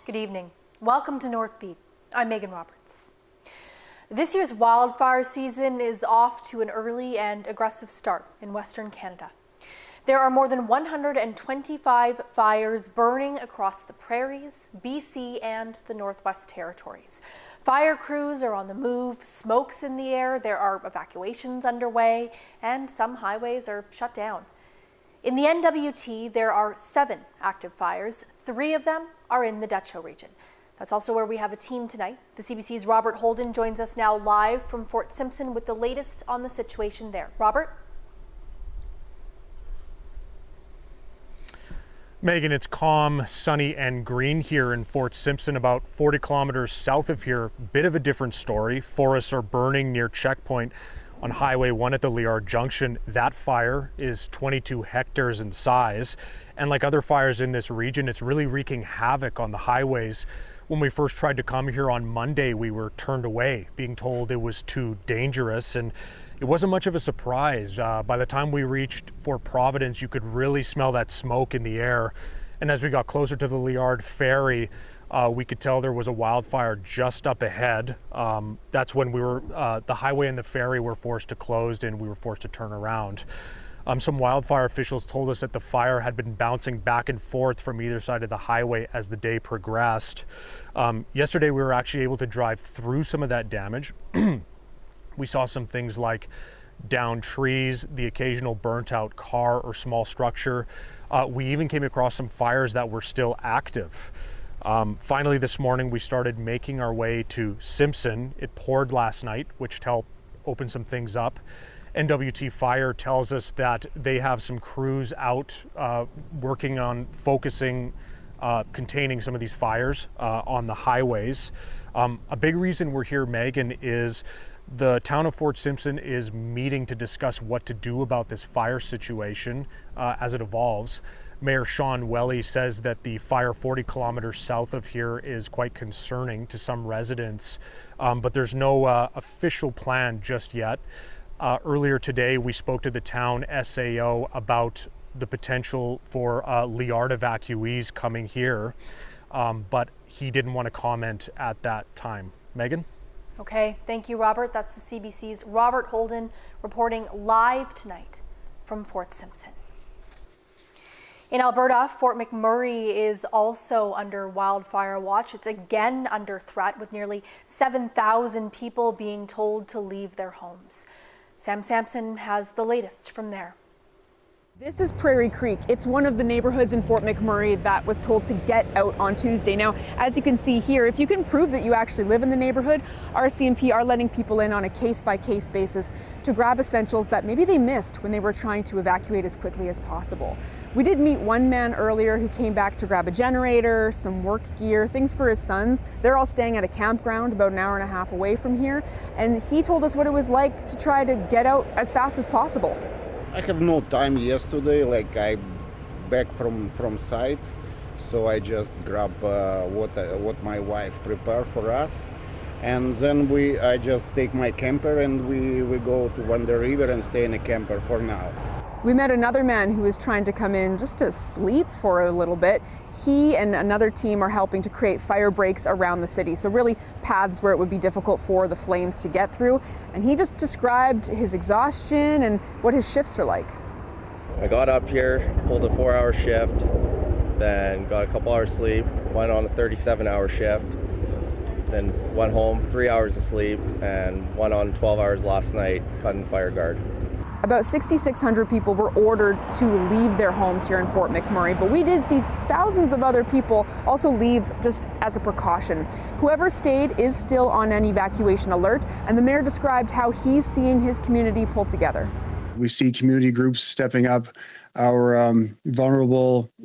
Good evening. Welcome to Northbeat. I'm Megan Roberts. This year's wildfire season is off to an early and aggressive start in Western Canada. There are more than 125 fires burning across the prairies, BC, and the Northwest Territories. Fire crews are on the move, smoke's in the air, there are evacuations underway, and some highways are shut down. In the NWT, there are 7 active fires. 3 of them are in the Dutcho region. That's also where we have a team tonight. The CBC's Robert Holden joins us now live from Fort Simpson with the latest on the situation there. Robert? Megan, it's calm, sunny, and green here in Fort Simpson, about 40 kilometers south of here. Bit of a different story. Forests are burning near checkpoint on Highway 1 at the Liard Junction. That fire is 22 hectares in size. And like other fires in this region, it's really wreaking havoc on the highways. When we first tried to come here on Monday, we were turned away, being told it was too dangerous. And it wasn't much of a surprise. By the time we reached Fort Providence, you could really smell that smoke in the air. And as we got closer to the Liard Ferry, we could tell there was a wildfire just up ahead. That's when the highway and the ferry were forced to close and we were forced to turn around. Some wildfire officials told us that the fire had been bouncing back and forth from either side of the highway as the day progressed. Yesterday, we were actually able to drive through some of that damage. We saw some things like downed trees, the occasional burnt out car or small structure. We even came across some fires that were still active. Finally, this morning, we started making our way to Simpson. It poured last night, which helped open some things up. NWT Fire tells us that they have some crews out working on focusing, containing some of these fires on the highways. A big reason we're here, Megan, is the town of Fort Simpson is meeting to discuss what to do about this fire situation as it evolves. Mayor Sean Welly says that the fire 40 kilometers south of here is quite concerning to some residents, but there's no official plan just yet. Earlier today, we spoke to the town SAO about the potential for Liard evacuees coming here, but he didn't want to comment at that time. Megan? Okay, thank you, Robert. That's the CBC's Robert Holden reporting live tonight from Fort Simpson. In Alberta, Fort McMurray is also under wildfire watch. It's again under threat, with nearly 7,000 people being told to leave their homes. Sam Sampson has the latest from there. This is Prairie Creek. It's one of the neighborhoods in Fort McMurray that was told to get out on Tuesday. Now, as you can see here, if you can prove that you actually live in the neighborhood, RCMP are letting people in on a case-by-case basis to grab essentials that maybe they missed when they were trying to evacuate as quickly as possible. We did meet one man earlier who came back to grab a generator, some work gear, things for his sons. They're all staying at a campground about an hour and a half away from here, and he told us what it was like to try to get out as fast as possible. I have no time yesterday, like I back from site, so I just grab what my wife prepared for us, and then I just take my camper and we go to Wander River and stay in a camper for now. We met another man who was trying to come in just to sleep for a little bit. He and another team are helping to create fire breaks around the city, so really paths where it would be difficult for the flames to get through. And he just described his exhaustion and what his shifts are like. I got up here, pulled a 4-hour shift, then got a couple hours sleep, went on a 37-hour shift, then went home, 3 hours of sleep, and went on 12 hours last night cutting fire guard. About 6,600 people were ordered to leave their homes here in Fort McMurray, but we did see thousands of other people also leave just as a precaution. Whoever stayed is still on an evacuation alert, and the mayor described how he's seeing his community pull together. We see community groups stepping up, our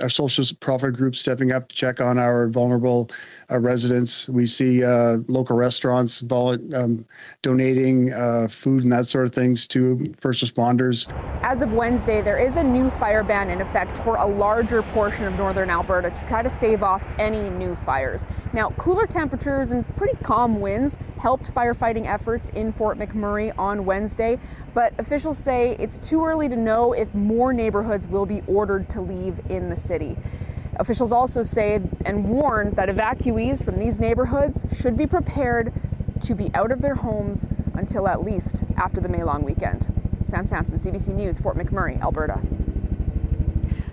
social profit groups stepping up to check on our vulnerable residents. We see local restaurants donating food and that sort of things to first responders. As of Wednesday, there is a new fire ban in effect for a larger portion of northern Alberta to try to stave off any new fires. Now, cooler temperatures and pretty calm winds helped firefighting efforts in Fort McMurray on Wednesday, but officials say it's too early to know if more neighborhoods will be ordered to leave in the city. Officials also say and warn that evacuees from these neighborhoods should be prepared to be out of their homes until at least after the May long weekend. Sam Sampson, CBC News, Fort McMurray, Alberta.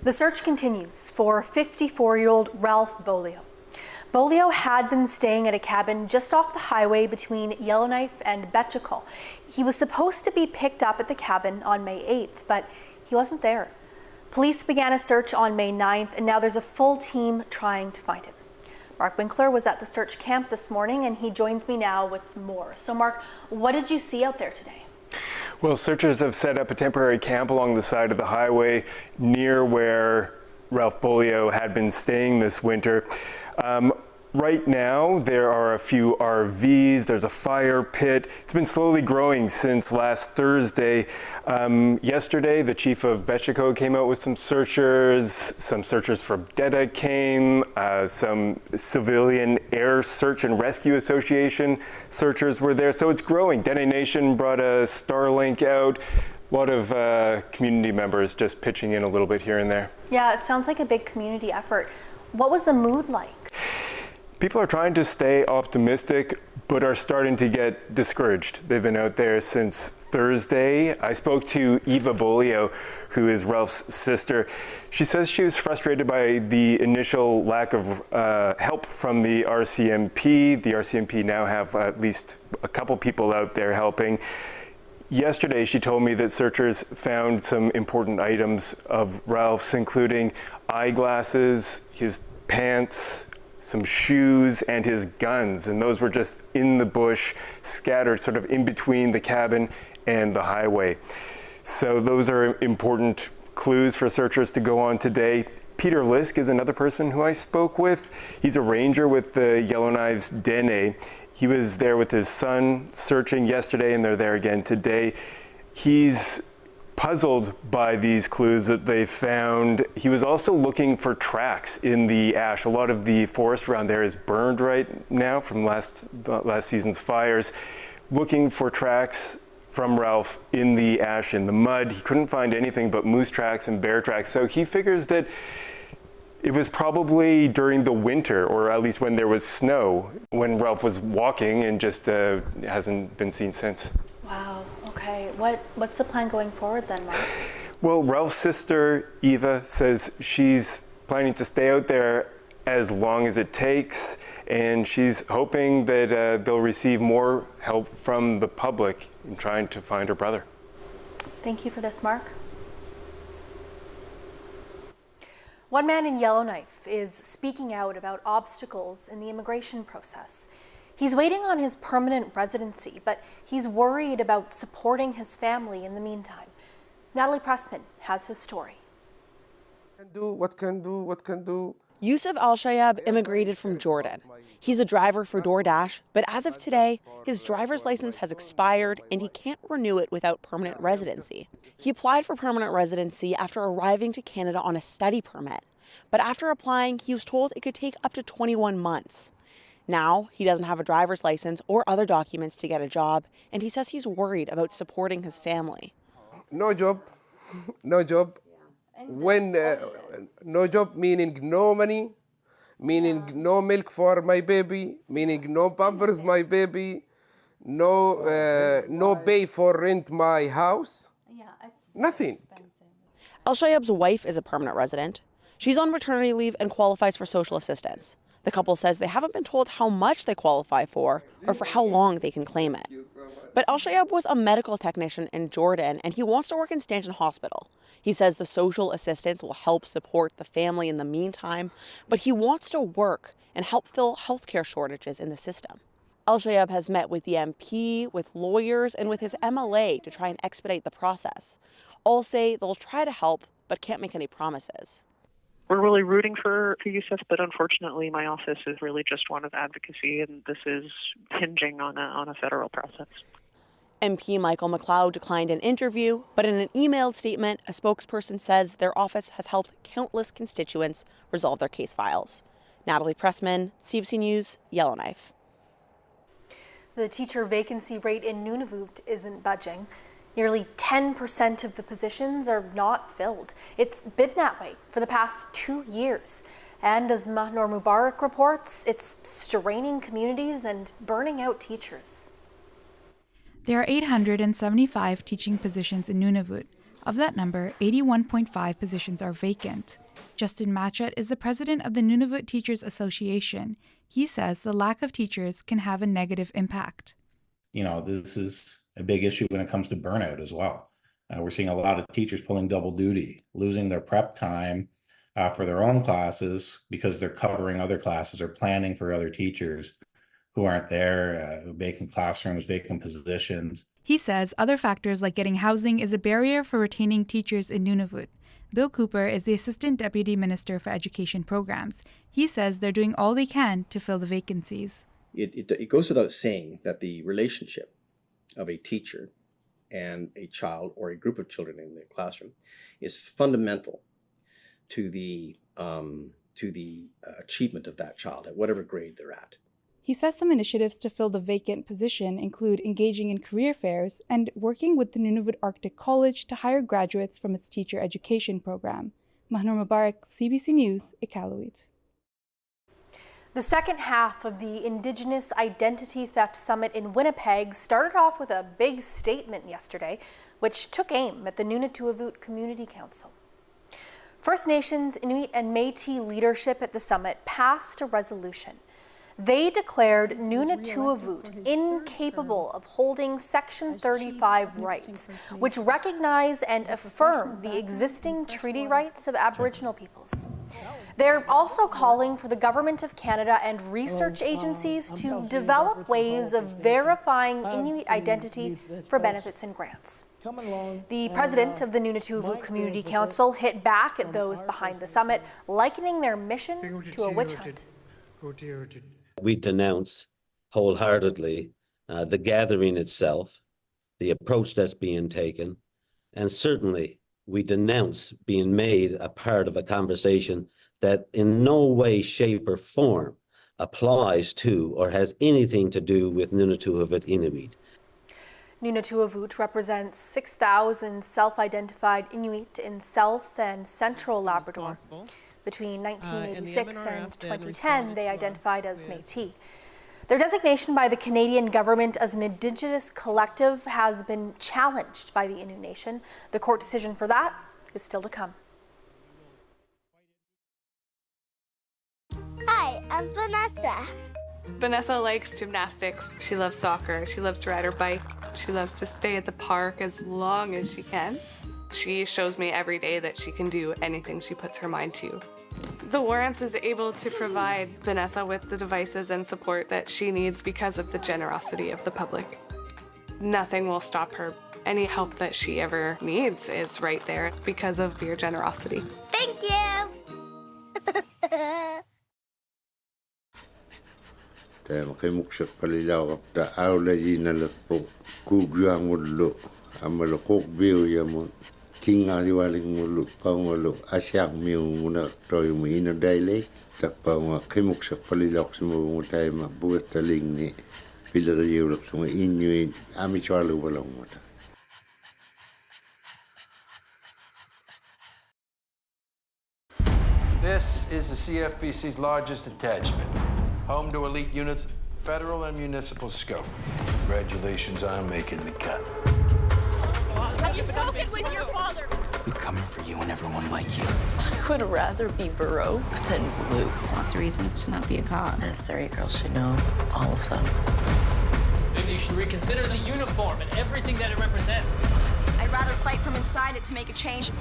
The search continues for 54-year-old Ralph Bololo. Bololo had been staying at a cabin just off the highway between Yellowknife and Betchakol. He was supposed to be picked up at the cabin on May 8th, but he wasn't there. Police began a search on May 9th, and now there's a full team trying to find him. Mark Winkler was at the search camp this morning, and he joins me now with more. So Mark, what did you see out there today? Well, searchers have set up a temporary camp along the side of the highway near where Ralph Bololo had been staying this winter. Right now, there are a few RVs, there's a fire pit. It's been slowly growing since last Thursday. Yesterday, the chief of Betchakol came out with some searchers from DEDA came, some Civilian Air Search and Rescue Association searchers were there. So it's growing. DEDA Nation brought a Starlink out. A lot of community members just pitching in a little bit here and there. Yeah, it sounds like a big community effort. What was the mood like? People are trying to stay optimistic, but are starting to get discouraged. They've been out there since Thursday. I spoke to Eva Bololo, who is Ralph's sister. She says she was frustrated by the initial lack of help from the RCMP. The RCMP now have at least a couple people out there helping. Yesterday, she told me that searchers found some important items of Ralph's, including eyeglasses, his pants, some shoes, and his guns. And those were just in the bush, scattered sort of in between the cabin and the highway. So those are important clues for searchers to go on today. Peter Lisk is another person who I spoke with. He's a ranger with the Yellowknife's Dene. He was there with his son searching yesterday, and they're there again today. He's puzzled by these clues that they found. He was also looking for tracks in the ash. A lot of the forest around there is burned right now from last season's fires. Looking for tracks from Ralph in the ash, in the mud. He couldn't find anything but moose tracks and bear tracks. So he figures that it was probably during the winter, or at least when there was snow, when Ralph was walking and just hasn't been seen since. Wow, okay. What's the plan going forward then, Mark? Well, Ralph's sister, Eva, says she's planning to stay out there as long as it takes, and she's hoping that they'll receive more help from the public in trying to find her brother. Thank you for this, Mark. One man in Yellowknife is speaking out about obstacles in the immigration process. He's waiting on his permanent residency, but he's worried about supporting his family in the meantime. Natalie Pressman has his story. What can do? Yusuf Al-Shayab immigrated from Jordan. He's a driver for DoorDash, but as of today, his driver's license has expired and he can't renew it without permanent residency. He applied for permanent residency after arriving to Canada on a study permit. But after applying, he was told it could take up to 21 months. Now, he doesn't have a driver's license or other documents to get a job, and he says he's worried about supporting his family. No job. When no job meaning no money, meaning no milk for my baby, meaning no pampers my baby, no pay for rent my house, nothing. Al-Shayab's wife is a permanent resident. She's on maternity leave and qualifies for social assistance. The couple says they haven't been told how much they qualify for or for how long they can claim it. But Al-Shayab was a medical technician in Jordan, and he wants to work in Stanton Hospital. He says the social assistance will help support the family in the meantime, but he wants to work and help fill healthcare shortages in the system. Al-Shayab has met with the MP, with lawyers, and with his MLA to try and expedite the process. All say they'll try to help, but can't make any promises. We're really rooting for Yusuf, but unfortunately my office is really just one of advocacy, and this is hinging on a federal process. MP Michael McLeod declined an interview, but in an emailed statement, a spokesperson says their office has helped countless constituents resolve their case files. Natalie Pressman, CBC News, Yellowknife. The teacher vacancy rate in Nunut isn't budging. Nearly 10% of the positions are not filled. It's been that way for the past 2 years. And as Mahnor Mubarak reports, it's straining communities and burning out teachers. There are 875 teaching positions in Nunavut. Of that number, 81.5 positions are vacant. Justin Matchett is the president of the Nunavut Teachers Association. He says the lack of teachers can have a negative impact. You know, this is a big issue when it comes to burnout as well. We're seeing a lot of teachers pulling double duty, losing their prep time for their own classes because they're covering other classes or planning for other teachers who aren't there, vacant classrooms, vacant positions. He says other factors like getting housing is a barrier for retaining teachers in Nunavut. Bill Cooper is the Assistant Deputy Minister for Education Programs. He says they're doing all they can to fill the vacancies. It goes without saying that the relationship of a teacher and a child or a group of children in the classroom is fundamental to the achievement of that child at whatever grade they're at. He says some initiatives to fill the vacant position include engaging in career fairs and working with the Nunavut Arctic College to hire graduates from its teacher education program. Mahnor Mubarak, CBC News, Iqaluit. The second half of the Indigenous Identity Theft Summit in Winnipeg started off with a big statement yesterday, which took aim at the Nunut Community Council. First Nations, Inuit, and Métis leadership at the summit passed a resolution. They declared Nunut incapable of holding Section 35 rights, which recognize and affirm the existing treaty rights of Aboriginal peoples. They're also calling for the Government of Canada and research agencies to develop ways of verifying Inuit identity for benefits and grants. The president of the Nunut Community Council hit back at those behind the summit, likening their mission to a witch hunt. We denounce wholeheartedly the gathering itself, the approach that's being taken, and certainly we denounce being made a part of a conversation that in no way, shape, or form applies to or has anything to do with Nunut Inuit. Nunut represents 6,000 self-identified Inuit in South and Central Labrador. Between 1986 and 2010, they identified as Métis. Their designation by the Canadian government as an Indigenous collective has been challenged by the Innu Nation. The court decision for that is still to come. Hi, I'm Vanessa. Vanessa likes gymnastics. She loves soccer. She loves to ride her bike. She loves to stay at the park as long as she can. She shows me every day that she can do anything she puts her mind to. The Warrants is able to provide Vanessa with the devices and support that she needs because of the generosity of the public. Nothing will stop her. Any help that she ever needs is right there because of your generosity. Thank you. Kinga diwaling mulu pangolo asyang miu muna toy mo ino daily tapang kimuk sa palilok sa mo tay mabuhat taling ni pilariulok sa Inuit amichwalu walang mata. This is the CFBC's largest attachment, home to elite units, federal and municipal scope. Congratulations on making the cut. Have you spoken with your father? We're coming for you and everyone like you. I would rather be Baroque than blue. Lots of reasons to not be a cop. And a Surrey girl should know all of them. Maybe you should reconsider the uniform and everything that it represents. I'd rather fight from inside it to make a change.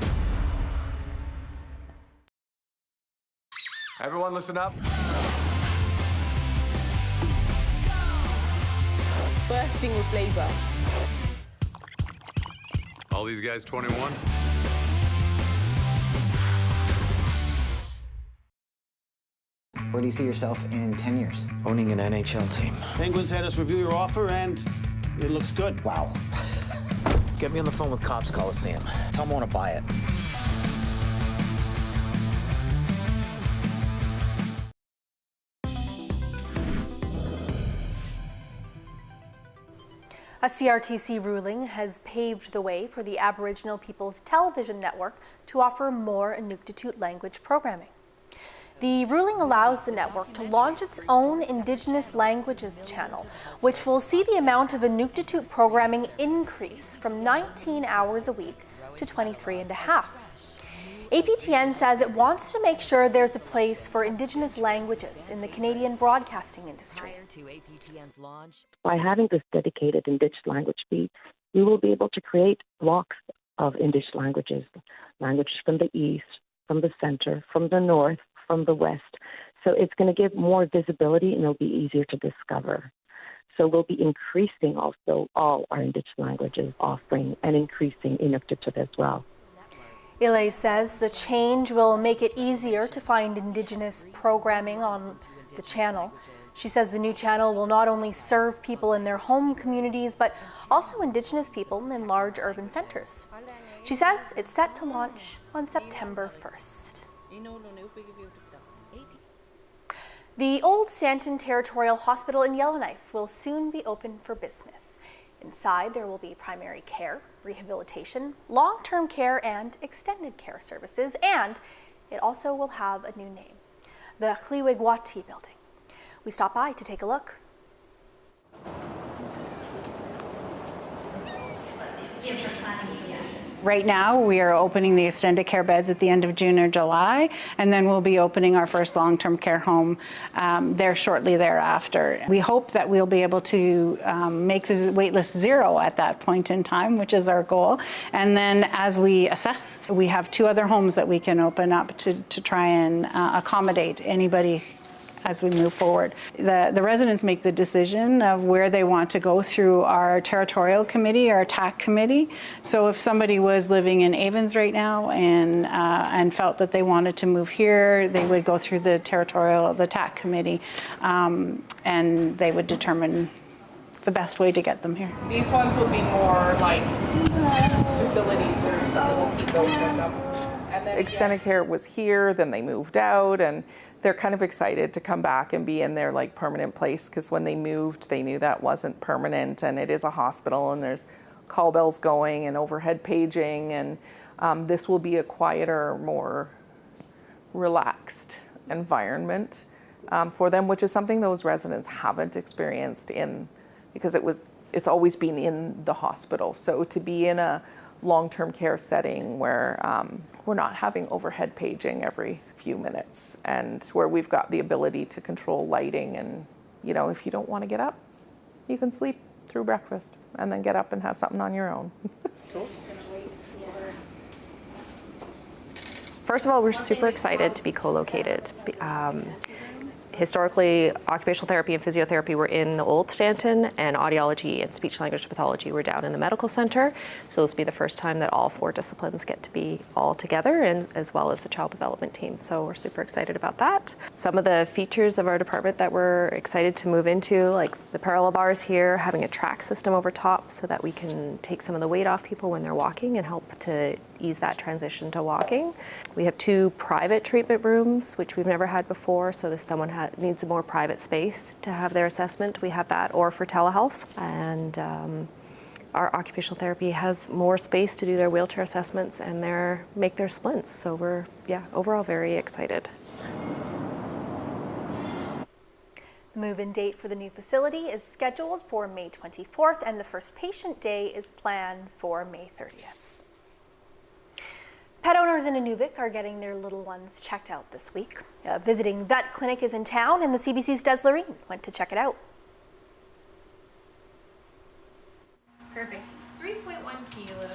Everyone listen up. Bursting with flavor. All these guys 21? Where do you see yourself in 10 years? Owning an NHL team. Penguins had us review your offer, and it looks good. Wow. Get me on the phone with Cops Coliseum. Tell them I want to buy it. A CRTC ruling has paved the way for the Aboriginal People's Television Network to offer more Inuktitut language programming. The ruling allows the network to launch its own Indigenous languages channel, which will see the amount of Inuktitut programming increase from 19 hours a week to 23 and a half. APTN says it wants to make sure there's a place for Indigenous languages in the Canadian broadcasting industry. By having this dedicated Indigenous language feed, we will be able to create blocks of Indigenous languages from the east, from the center, from the north, from the west. So it's going to give more visibility and it'll be easier to discover. So we'll be increasing also all our Indigenous languages offering and increasing Inuktitut as well. Ile says the change will make it easier to find Indigenous programming on the channel. She says the new channel will not only serve people in their home communities, but also Indigenous people in large urban centers. She says it's set to launch on September 1st. The old Stanton Territorial Hospital in Yellowknife will soon be open for business. Inside, there will be primary care, rehabilitation, long-term care, and extended care services, and it also will have a new name, the Kliwigwati Building. We stopped by to take a look. Right now, we are opening the extended care beds at the end of June or July, and then we'll be opening our first long-term care home there shortly thereafter. We hope that we'll be able to make the wait list zero at that point in time, which is our goal. And then as we assess, we have 2 other homes that we can open up to try and accommodate anybody as we move forward. The residents make the decision of where they want to go through our Territorial committee, our TAC committee. So if somebody was living in Avens right now and felt that they wanted to move here, they would go through the Territorial, the TAC committee, and they would determine the best way to get them here. These ones will be more like facilities or something. We'll keep those ones up. And then extended care was here, then they moved out, and they're kind of excited to come back and be in their like permanent place, because when they moved, they knew that wasn't permanent, and it is a hospital, and there's call bells going and overhead paging, and this will be a quieter, more relaxed environment for them, which is something those residents haven't experienced because it's always been in the hospital. So to be in a long-term care setting where we're not having overhead paging every few minutes, and where we've got the ability to control lighting, and if you don't want to get up, you can sleep through breakfast and then get up and have something on your own. Cool. First of all, we're super excited to be co-located. Historically, occupational therapy and physiotherapy were in the old Stanton, and audiology and speech language pathology were down in the medical center. So this will be the first time that all 4 disciplines get to be all together, and as well as the child development team. So we're super excited about that. Some of the features of our department that we're excited to move into, like the parallel bars here, having a track system over top so that we can take some of the weight off people when they're walking and help to ease that transition to walking. We have 2 private treatment rooms, which we've never had before. So if someone needs a more private space to have their assessment, we have that, or for telehealth. And our occupational therapy has more space to do their wheelchair assessments and make their splints. So we're, overall very excited. The move-in date for the new facility is scheduled for May 24th, and the first patient day is planned for May 30th. Pet owners in Inuvik are getting their little ones checked out this week. A visiting vet clinic is in town, and the CBC's Des Loreen went to check it out. Perfect. He's 3.1 kilos.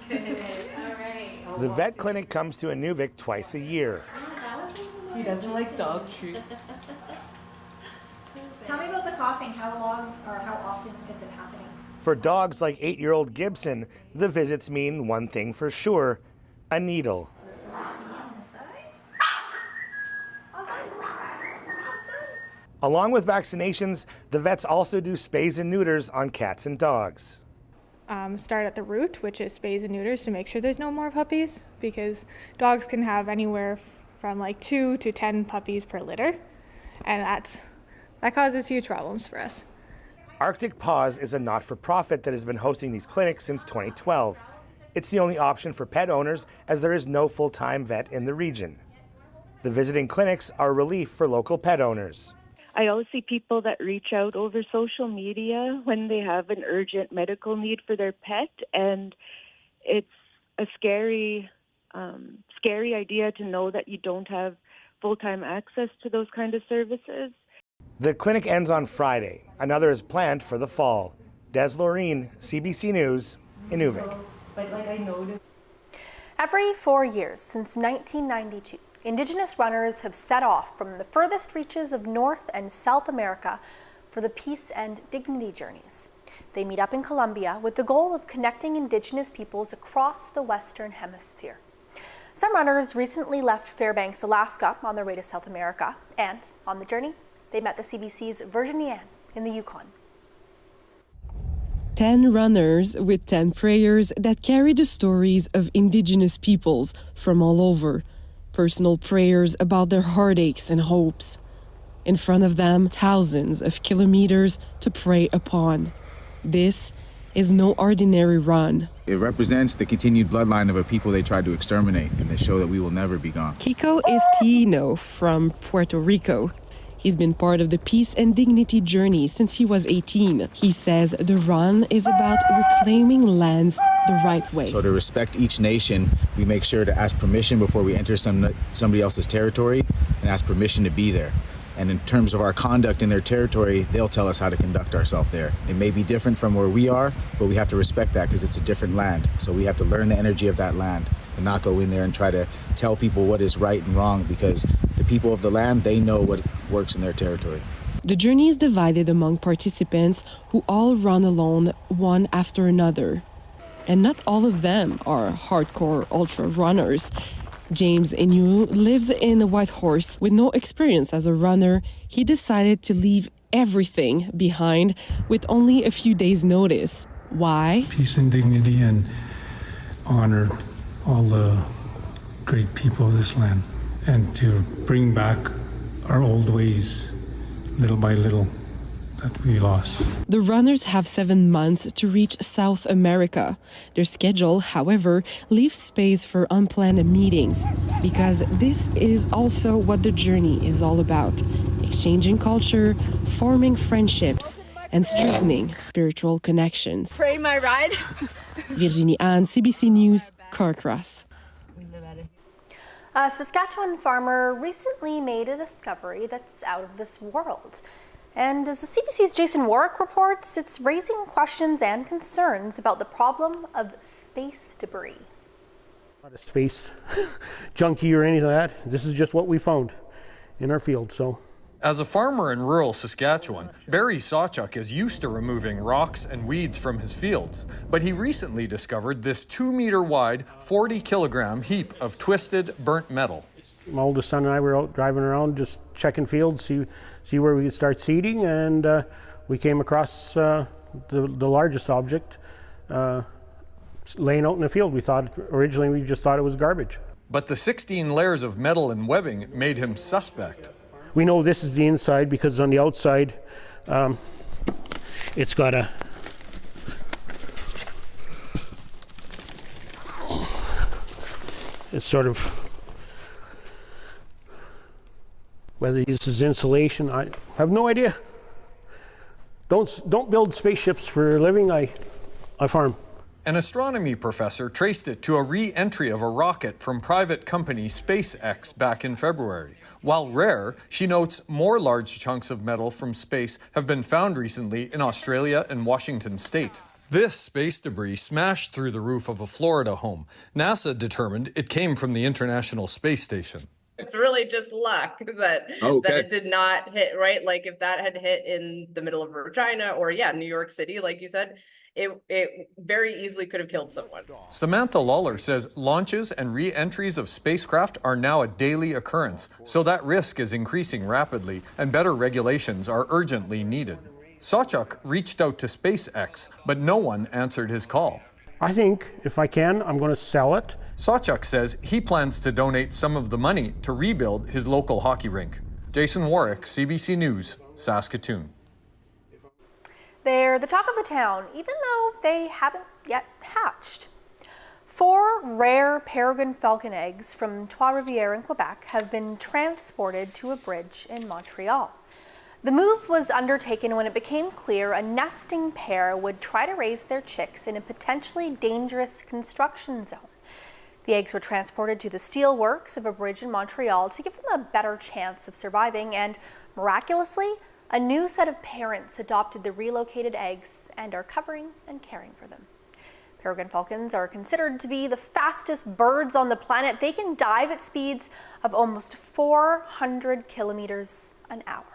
Good. All right. The vet clinic comes to Inuvik twice a year. He doesn't like dog treats. Tell me about the coughing. How long or how often is it happening? For dogs like 8-year-old Gibson, the visits mean one thing for sure: a needle. Along with vaccinations, the vets also do spays and neuters on cats and dogs. Start at the root, which is spays and neuters, to make sure there's no more puppies, because dogs can have anywhere from like 2 to 10 puppies per litter, and that causes huge problems for us. Arctic Paws is a not-for-profit that has been hosting these clinics since 2012. It's the only option for pet owners, as there is no full-time vet in the region. The visiting clinics are a relief for local pet owners. I always see people that reach out over social media when they have an urgent medical need for their pet, and it's a scary idea to know that you don't have full-time access to those kind of services. The clinic ends on Friday. Another is planned for the fall. Des Loreen, CBC News, Inuvik. Every 4 years since 1992, Indigenous runners have set off from the furthest reaches of North and South America for the Peace and Dignity journeys. They meet up in Colombia with the goal of connecting Indigenous peoples across the Western Hemisphere. Some runners recently left Fairbanks, Alaska on their way to South America, and on the journey, they met the CBC's Virginie Ann in the Yukon. 10 runners with 10 prayers that carry the stories of Indigenous peoples from all over. Personal prayers about their heartaches and hopes. In front of them, thousands of kilometers to pray upon. This is no ordinary run. It represents the continued bloodline of a people they tried to exterminate, and they show that we will never be gone. Kiko is Tino from Puerto Rico. He's been part of the Peace and Dignity journey since he was 18. He says the run is about reclaiming lands the right way. So to respect each nation, we make sure to ask permission before we enter somebody else's territory and ask permission to be there. And in terms of our conduct in their territory, they'll tell us how to conduct ourselves there. It may be different from where we are, but we have to respect that because it's a different land. So we have to learn the energy of that land and not go in there and try to tell people what is right and wrong, because the people of the land, they know what works in their territory. The journey is divided among participants who all run alone, one after another. And not all of them are hardcore ultra runners. James Inu lives in a Whitehorse with no experience as a runner. He decided to leave everything behind with only a few days' notice. Why? Peace and dignity, and honor all the great people of this land, and to bring back our old ways little by little that we lost. The runners have 7 months to reach South America. Their schedule, however, leaves space for unplanned meetings, because this is also what the journey is all about: exchanging culture, forming friendships, and strengthening spiritual connections. Pray my ride. Virginie Ann, CBC News, Carcross. A Saskatchewan farmer recently made a discovery that's out of this world. And as the CBC's Jason Warwick reports, it's raising questions and concerns about the problem of space debris. Not a space junkie or anything like that. This is just what we found in our field. So, as a farmer in rural Saskatchewan, Barry Sawchuk is used to removing rocks and weeds from his fields. But he recently discovered this 2-meter wide, 40-kilogram heap of twisted, burnt metal. My oldest son and I were out driving around just checking fields, see where we could start seeding, and we came across the largest object laying out in the field. Originally we just thought it was garbage. But the 16 layers of metal and webbing made him suspect. We know this is the inside because on the outside it's got it's sort of, whether this is insulation, I have no idea. Don't build spaceships for a living. I farm. An astronomy professor traced it to a re-entry of a rocket from private company SpaceX back in February. While rare, she notes more large chunks of metal from space have been found recently in Australia and Washington state. This space debris smashed through the roof of a Florida home. NASA determined it came from the International Space Station. It's really just luck that it did not hit, right? Like if that had hit in the middle of Regina or New York City, like you said, it very easily could have killed someone. Samantha Lawler says launches and re-entries of spacecraft are now a daily occurrence, so that risk is increasing rapidly and better regulations are urgently needed. Sawchuk reached out to SpaceX, but no one answered his call. I think if I can, I'm going to sell it. Sawchuk says he plans to donate some of the money to rebuild his local hockey rink. Jason Warwick, CBC News, Saskatoon. They're the talk of the town, even though they haven't yet hatched. 4 rare peregrine falcon eggs from Trois-Rivières in Quebec have been transported to a bridge in Montreal. The move was undertaken when it became clear a nesting pair would try to raise their chicks in a potentially dangerous construction zone. The eggs were transported to the steel works of a bridge in Montreal to give them a better chance of surviving, and miraculously, a new set of parents adopted the relocated eggs and are covering and caring for them. Peregrine falcons are considered to be the fastest birds on the planet. They can dive at speeds of almost 400 kilometers an hour.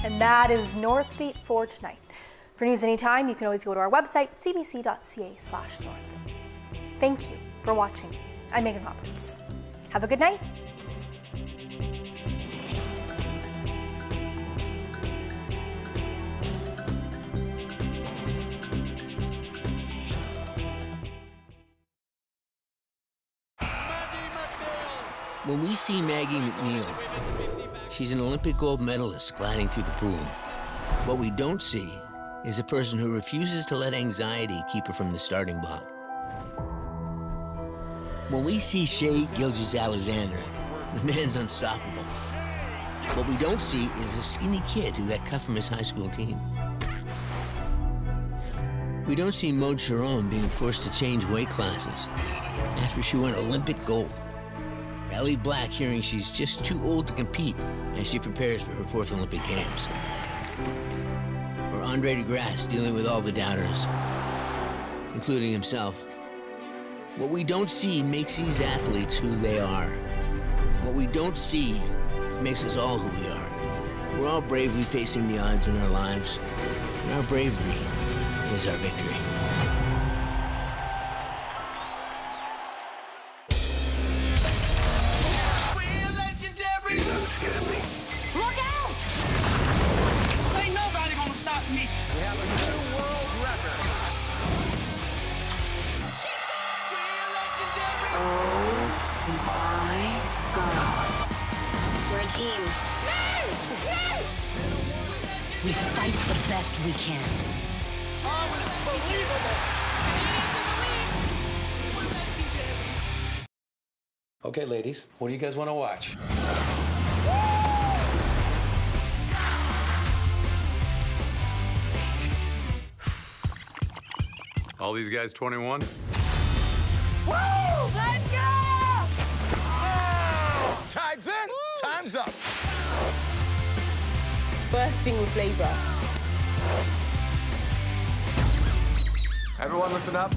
And that is Northbeat for tonight. For news anytime, you can always go to our website, cbc.ca/north. Thank you for watching. I'm Megan Roberts. Have a good night. When we see Maggie McNeil, she's an Olympic gold medalist gliding through the pool. What we don't see is a person who refuses to let anxiety keep her from the starting block. When we see Shea Gilgeous-Alexander, the man's unstoppable. What we don't see is a skinny kid who got cut from his high school team. We don't see Maud Sharon being forced to change weight classes after she won Olympic gold. Ellie Black hearing she's just too old to compete as she prepares for her 4th Olympic Games. Or Andre DeGrasse dealing with all the doubters, including himself. What we don't see makes these athletes who they are. What we don't see makes us all who we are. We're all bravely facing the odds in our lives, and our bravery is our victory. You're gonna scare me. Look out! Ain't nobody gonna stop me. We have a new world record. Oh my God. We're a team. We fight the best we can. Okay, ladies, what do you guys want to watch? All these guys 21? Woo! Let's go! Tide's in! Woo! Time's up! Bursting with flavor. Everyone listen up.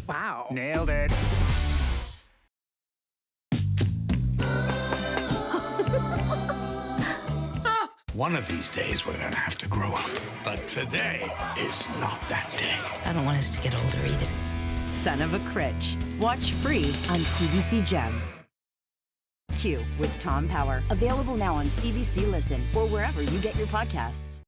Wow. Nailed it. One of these days, we're gonna have to grow up. But today is not that day. I don't want us to get older either. Son of a Critch. Watch free on CBC Gem. Q with Tom Power. Available now on CBC Listen or wherever you get your podcasts.